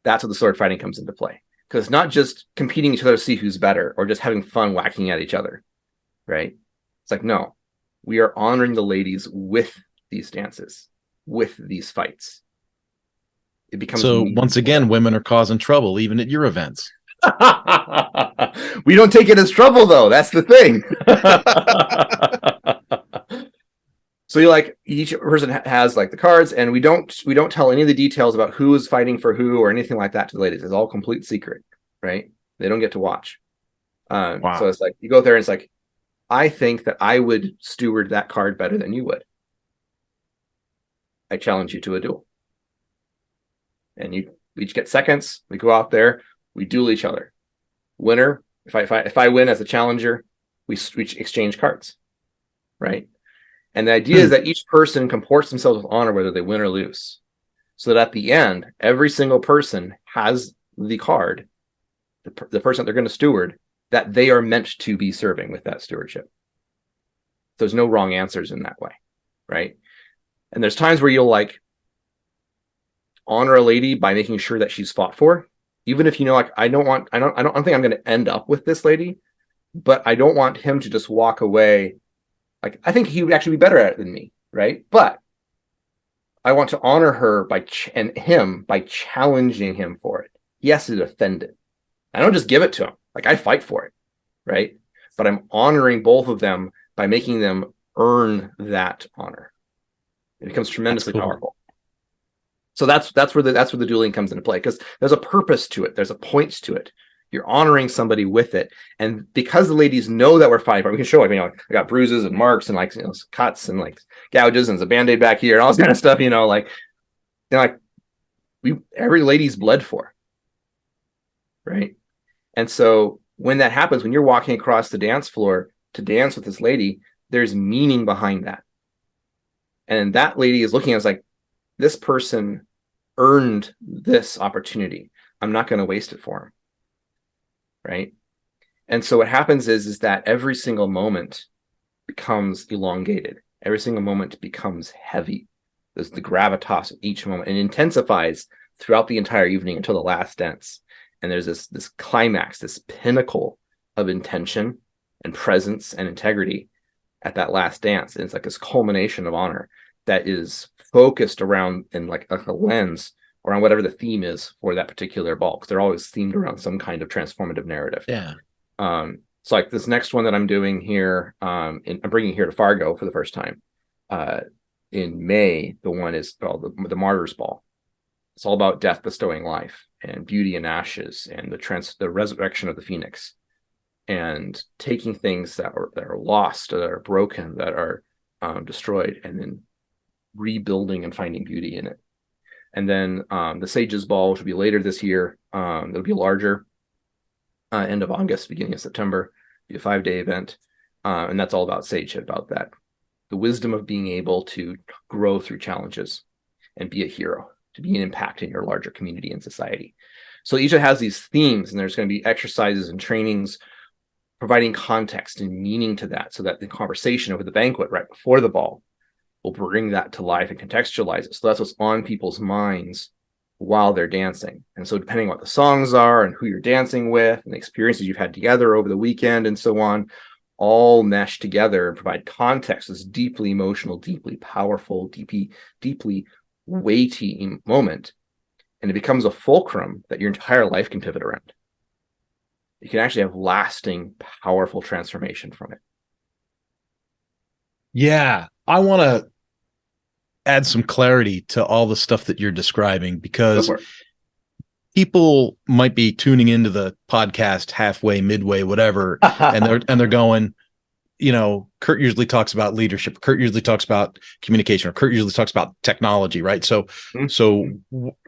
[SPEAKER 2] That's what the sword fighting comes into play, because it's not just competing each other to see who's better or just having fun whacking at each other. Right? It's like, no, we are honoring the ladies with these dances, with these fights. It becomes
[SPEAKER 1] so once again, women are causing trouble even at your events.
[SPEAKER 2] We don't take it as trouble though. That's the thing. So you like each person has like the cards, and we don't tell any of the details about who is fighting for who or anything like that to the ladies. It's all complete secret, right? They don't get to watch.
[SPEAKER 1] Wow.
[SPEAKER 2] So it's like you go there and it's like, I think that I would steward that card better than you would. I challenge you to a duel. And we each get seconds. We go out there. We duel each other. Winner, if I win as a challenger, we exchange cards, right? And the idea is that each person comports themselves with honor whether they win or lose. So that at the end, every single person has the card, the person that they're going to steward, that they are meant to be serving with that stewardship. There's no wrong answers in that way, right? And there's times where you'll like honor a lady by making sure that she's fought for, even if like I don't think I'm going to end up with this lady, but I don't want him to just walk away. Like I think he would actually be better at it than me, right? But I want to honor her by challenging him for it. He has to defend it. I don't just give it to him. Like I fight for it, right? But I'm honoring both of them by making them earn that honor. It becomes tremendously powerful. So that's where the dueling comes into play, because there's a purpose to it. There's a point to it. You're honoring somebody with it, and because the ladies know that we're fighting, we can show I got bruises and marks and cuts and like gouges and there's a band-aid back here and all this kind of stuff. Every lady's bled for, right? And so when that happens, when you're walking across the dance floor to dance with this lady, there's meaning behind that. And that lady is looking at us like, this person earned this opportunity. I'm not going to waste it for him. Right? And so what happens is that every single moment becomes elongated. Every single moment becomes heavy. There's the gravitas of each moment, and intensifies throughout the entire evening until the last dance. And there's this climax, this pinnacle of intention and presence and integrity at that last dance. And it's like this culmination of honor that is focused around in like a lens around whatever the theme is for that particular ball, because they're always themed around some kind of transformative narrative.
[SPEAKER 1] Yeah.
[SPEAKER 2] So like this next one that I'm doing here, I'm bringing here to Fargo for the first time in May. The one is called the Martyrs Ball. It's all about death bestowing life and beauty and ashes and the resurrection of the phoenix, and taking things that are lost, that are broken, that are destroyed, and then rebuilding and finding beauty in it. And then the Sages Ball, which will be later this year, it'll be larger, end of August, beginning of September. be a 5-day event. And that's all about sageship, about that. The wisdom of being able to grow through challenges and be a hero, to be an impact in your larger community and society. So each has these themes, and there's going to be exercises and trainings providing context and meaning to that, so that the conversation over the banquet right before the ball will bring that to life and contextualize it. So that's what's on people's minds while they're dancing. And so depending on what the songs are and who you're dancing with and the experiences you've had together over the weekend and so on, all mesh together and provide context, this deeply emotional, deeply powerful, deeply weighty moment. And it becomes a fulcrum that your entire life can pivot around. You can actually have lasting, powerful transformation from it.
[SPEAKER 1] Yeah, I want to add some clarity to all the stuff that you're describing, because people might be tuning into the podcast halfway, midway, whatever, and they're going, you know, Kurt usually talks about leadership. Kurt usually talks about communication, or Kurt usually talks about technology, right? So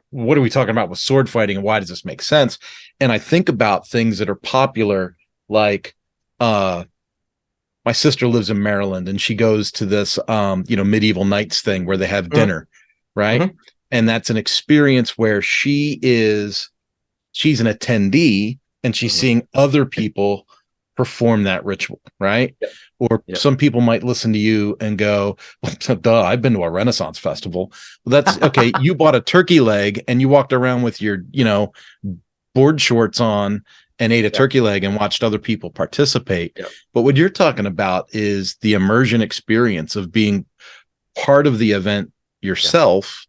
[SPEAKER 1] what are we talking about with sword fighting, and why does this make sense? And I think about things that are popular, like my sister lives in Maryland, and she goes to this medieval knights thing where they have dinner, right? And that's an experience where she's an attendee, and she's seeing other people perform that ritual, right? Or some people might listen to you and go, well, duh, I've been to a Renaissance festival. Well, that's okay. You bought a turkey leg and you walked around with your, board shorts on and ate a turkey leg and watched other people participate. But what you're talking about is the immersion experience of being part of the event yourself.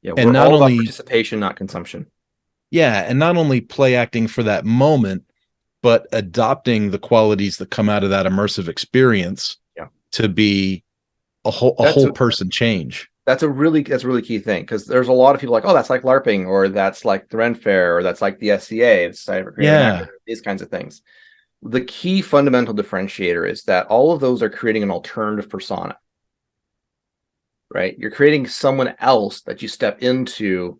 [SPEAKER 2] And not all only about participation, not consumption.
[SPEAKER 1] And not only play acting for that moment, but adopting the qualities that come out of that immersive experience to be a whole person change.
[SPEAKER 2] That's a really key thing, because there's a lot of people like, oh, that's like LARPing, or that's like the Ren Fair, or that's like the SCA, the Society for Creative Actors, these kinds of things. The key fundamental differentiator is that all of those are creating an alternative persona, right? You're creating someone else that you step into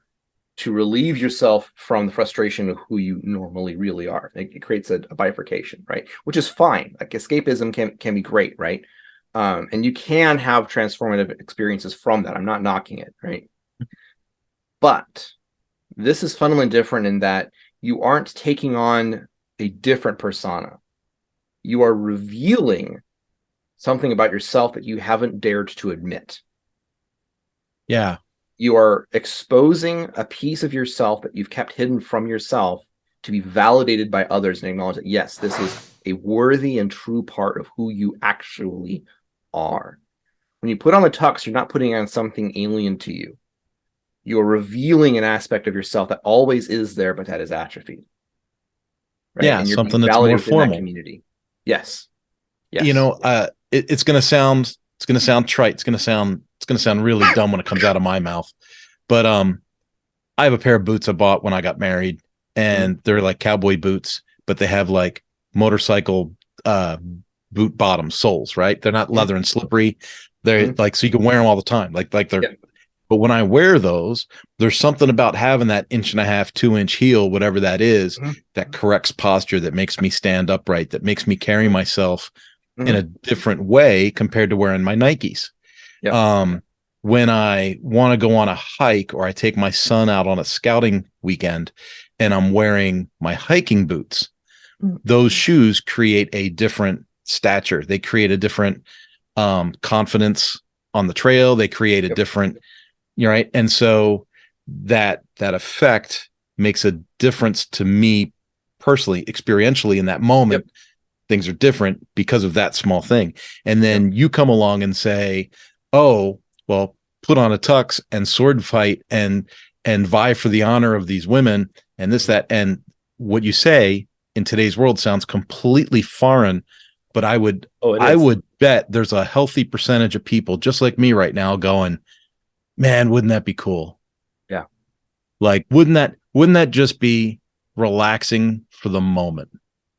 [SPEAKER 2] to relieve yourself from the frustration of who you normally really are. It creates a bifurcation, right? Which is fine. Like escapism can be great, right? And you can have transformative experiences from that. I'm not knocking it, right? But this is fundamentally different in that you aren't taking on a different persona. You are revealing something about yourself that you haven't dared to admit.
[SPEAKER 1] Yeah.
[SPEAKER 2] You are exposing a piece of yourself that you've kept hidden from yourself to be validated by others and acknowledge that, yes, this is a worthy and true part of who you actually are. When you put on the tux, you're not putting on something alien to you. You're revealing an aspect of yourself that always is there, but that is atrophied. Right?
[SPEAKER 1] Yeah,
[SPEAKER 2] and you're
[SPEAKER 1] something that's more formal.
[SPEAKER 2] That community. Yes.
[SPEAKER 1] It's going to sound trite. It's going to sound really dumb when it comes out of my mouth. But I have a pair of boots I bought when I got married, and they're like cowboy boots, but they have like motorcycle boot bottom soles, right? They're not leather and slippery. They're like, so you can wear them all the time. Like they're but when I wear those, there's something about having that 1.5 inch, 2-inch heel, whatever that is, that corrects posture, that makes me stand upright, that makes me carry myself in a different way compared to wearing my Nikes. When I want to go on a hike, or I take my son out on a scouting weekend and I'm wearing my hiking boots, those shoes create a different stature. They create a different confidence on the trail. They create a different, right? And so that effect makes a difference to me personally, experientially in that moment. Things are different because of that small thing. And then you come along and say, oh, well, put on a tux and sword fight and vie for the honor of these women and this, that. And what you say in today's world sounds completely foreign, but I would bet there's a healthy percentage of people just like me right now going, man, wouldn't that be cool?
[SPEAKER 2] Yeah.
[SPEAKER 1] Like, wouldn't that just be relaxing for the moment?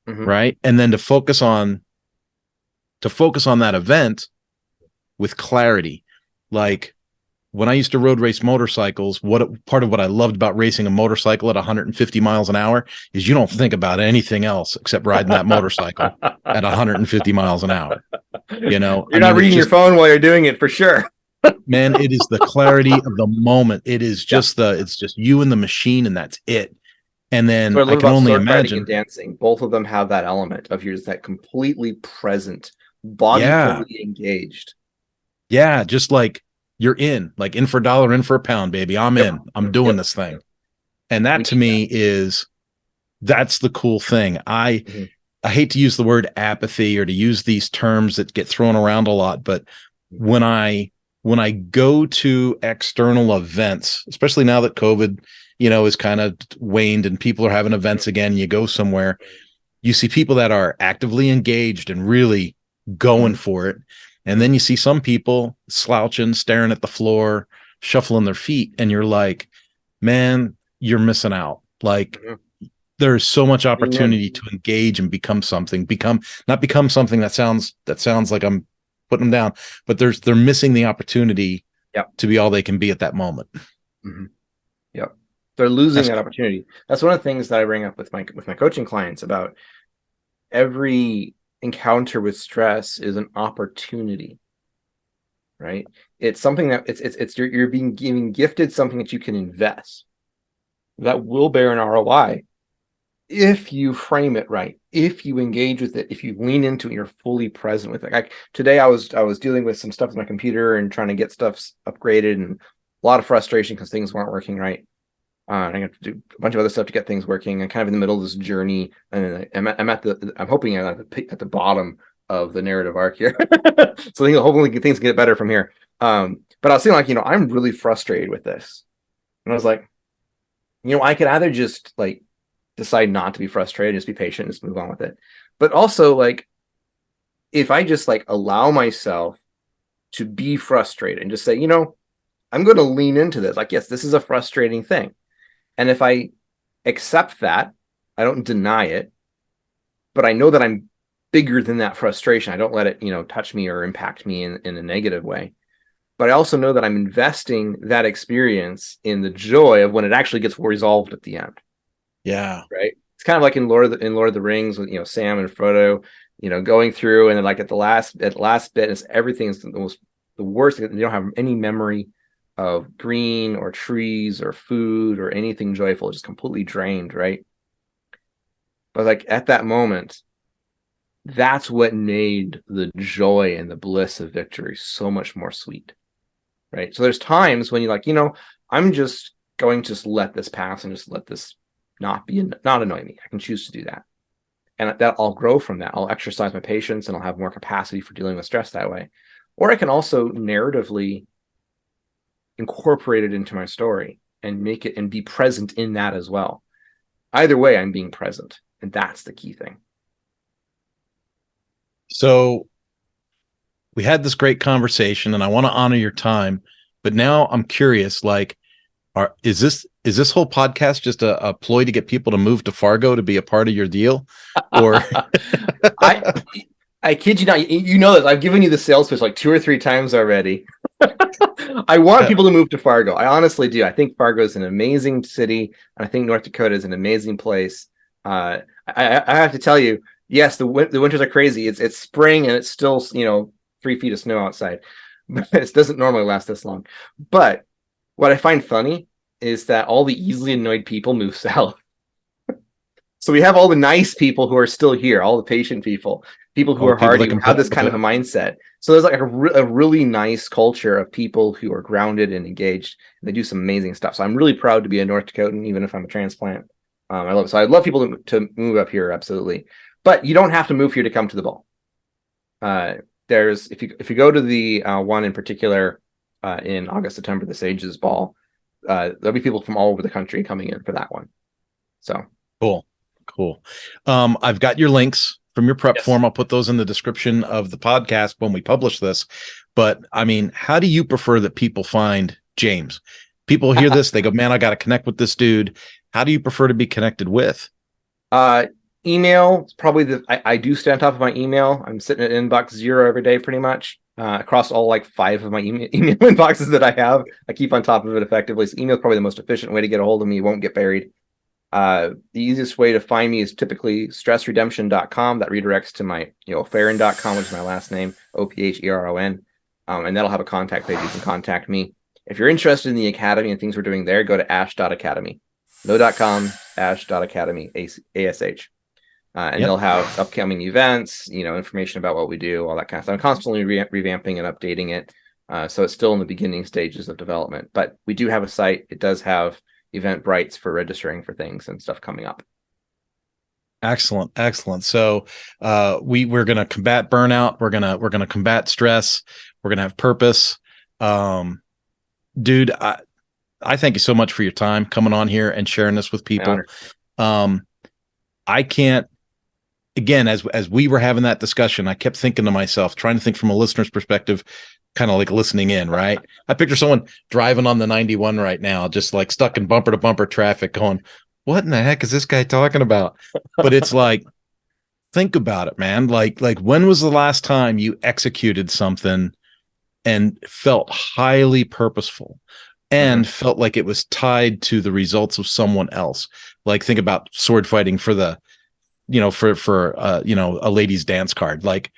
[SPEAKER 1] Right. And then to focus on that event with clarity, like, when I used to road race motorcycles, part of what I loved about racing a motorcycle at 150 miles an hour is you don't think about anything else except riding that motorcycle at 150 miles an hour. You know,
[SPEAKER 2] you're not reading your phone while you're doing it for sure.
[SPEAKER 1] Man, it is the clarity of the moment. It is just it's just you and the machine, and that's it. And then I can only imagine
[SPEAKER 2] and dancing. Both of them have that element of yours, that completely present, body fully engaged.
[SPEAKER 1] Yeah, just like you're in for a dollar, in for a pound, baby. I'm in. I'm doing this thing. And that to me that's the cool thing. I hate to use the word apathy or to use these terms that get thrown around a lot, but when I go to external events, especially now that COVID, is kind of waned and people are having events again, you go somewhere, you see people that are actively engaged and really going for it. And then you see some people slouching, staring at the floor, shuffling their feet. And you're like, man, you're missing out. Like there's so much opportunity to engage and become something, not become something that sounds like I'm putting them down, but they're missing the opportunity to be all they can be at that moment.
[SPEAKER 2] Yep. They're losing that opportunity. That's one of the things that I bring up with my coaching clients about every encounter with stress is an opportunity, right? It's something that you're being gifted something that you can invest that will bear an ROI if you frame it right, if you engage with it, if you lean into it, you're fully present with it. Like today I was dealing with some stuff with my computer and trying to get stuff upgraded, and a lot of frustration because things weren't working right. And I got to do a bunch of other stuff to get things working. I'm kind of in the middle of this journey, and I'm hoping I'm at the bottom of the narrative arc here. So hopefully things get better from here. But I was feeling like, I'm really frustrated with this. And I was like, I could either just decide not to be frustrated, just be patient, just move on with it. But also if I just allow myself to be frustrated and just say, I'm going to lean into this. Yes, this is a frustrating thing. And if I accept that, I don't deny it, but I know that I'm bigger than that frustration. I don't let it, touch me or impact me in a negative way. But I also know that I'm investing that experience in the joy of when it actually gets resolved at the end.
[SPEAKER 1] Yeah.
[SPEAKER 2] Right. It's kind of like in Lord of the Rings with, Sam and Frodo, going through, and then at the last bit, everything's the worst. They don't have any memory of green or trees or food or anything joyful, just completely drained, right? But at that moment, that's what made the joy and the bliss of victory so much more sweet, right? So there's times when you're I'm just going to let this pass and just let this not annoy me. I can choose to do that, and that I'll grow from that. I'll exercise my patience and I'll have more capacity for dealing with stress that way. Or I can also narratively incorporate it into my story and make it and be present in that as well. Either way, I'm being present, and that's the key thing.
[SPEAKER 1] So we had this great conversation, and I want to honor your time, but now I'm curious, is this whole podcast just a ploy to get people to move to Fargo to be a part of your deal? Or
[SPEAKER 2] I kid you not, you know this. I've given you the sales pitch 2 or 3 times already. I want people to move to Fargo. I honestly do. I think Fargo is an amazing city, and I think North Dakota is an amazing place. I have to tell you, yes, the winters are crazy. It's spring and it's still 3 feet of snow outside. It doesn't normally last this long. But what I find funny is that all the easily annoyed people move south. So we have all the nice people who are still here, all the patient people who are hardy, who have this kind of a mindset. So there's a really nice culture of people who are grounded and engaged. And they do some amazing stuff. So I'm really proud to be a North Dakotan, even if I'm a transplant. I love it. So I'd love people to move up here, absolutely. But you don't have to move here to come to the ball. There's if you go to the one in particular in August, September, the Sages Ball, there'll be people from all over the country coming in for that one. So
[SPEAKER 1] cool. I've got your links from your prep form. I'll put those in the description of the podcast when we publish this. But I mean, how do you prefer that people find Jaymes? People hear this, they go, man, I got to connect with this dude. How do you prefer to be connected with?
[SPEAKER 2] Email is probably I do stay on top of my email. I'm sitting at inbox 0 every day pretty much. across all like 5 of my email inboxes that I have. I keep on top of it effectively. So email is probably the most efficient way to get a hold of me. You won't get buried. The easiest way to find me is typically stressredemption.com. That redirects to my, O'Pheron.com, which is my last name, Opheron. And that'll have a contact page. You can contact me. If you're interested in the Academy and things we're doing there, go to ash.academy. No.com, ash.academy, ASH. And they'll have upcoming events, information about what we do, all that kind of stuff. I'm constantly revamping and updating it. So it's still in the beginning stages of development. But we do have a site. It does have Eventbrites for registering for things and stuff coming up.
[SPEAKER 1] Excellent. So we're going to combat burnout. We're going to combat stress. We're going to have purpose. Dude, I thank you so much for your time coming on here and sharing this with people. I can't, again, as we were having that discussion, I kept thinking to myself, trying to think from a listener's perspective, kind of like listening in, right? I picture someone driving on the 91 right now, just like stuck in bumper to bumper traffic going, what in the heck is this guy talking about? But it's like, think about it, man. Like when was the last time you executed something and felt highly purposeful and felt like it was tied to the results of someone else? Like think about sword fighting for the, for a ladies dance card. Like,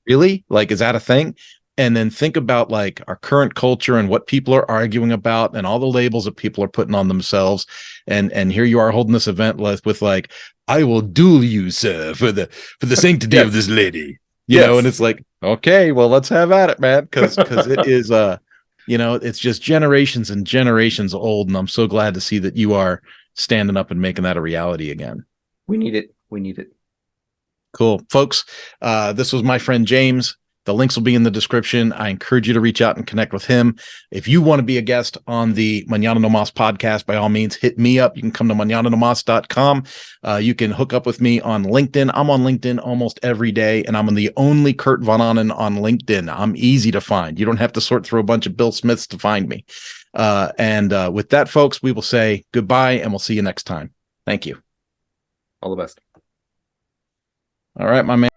[SPEAKER 1] really? Like, is that a thing? And then think about like our current culture and what people are arguing about and all the labels that people are putting on themselves. And here you are holding this event with like, I will duel you, sir, for the sanctity of this lady, you know, and it's like, okay, well, let's have at it, man. Cause it is, it's just generations and generations old. And I'm so glad to see that you are standing up and making that a reality again.
[SPEAKER 2] We need it.
[SPEAKER 1] Cool. Folks, this was my friend Jaymes. The links will be in the description. I encourage you to reach out and connect with him. If you want to be a guest on the Manana No Mas podcast, by all means, hit me up. You can come to manananomas.com. You can hook up with me on LinkedIn. I'm on LinkedIn almost every day, and I'm the only Kurt Von Onen on LinkedIn. I'm easy to find. You don't have to sort through a bunch of Bill Smiths to find me. And with that, folks, we will say goodbye, and we'll see you next time. Thank you.
[SPEAKER 2] All the best.
[SPEAKER 1] All right, my man.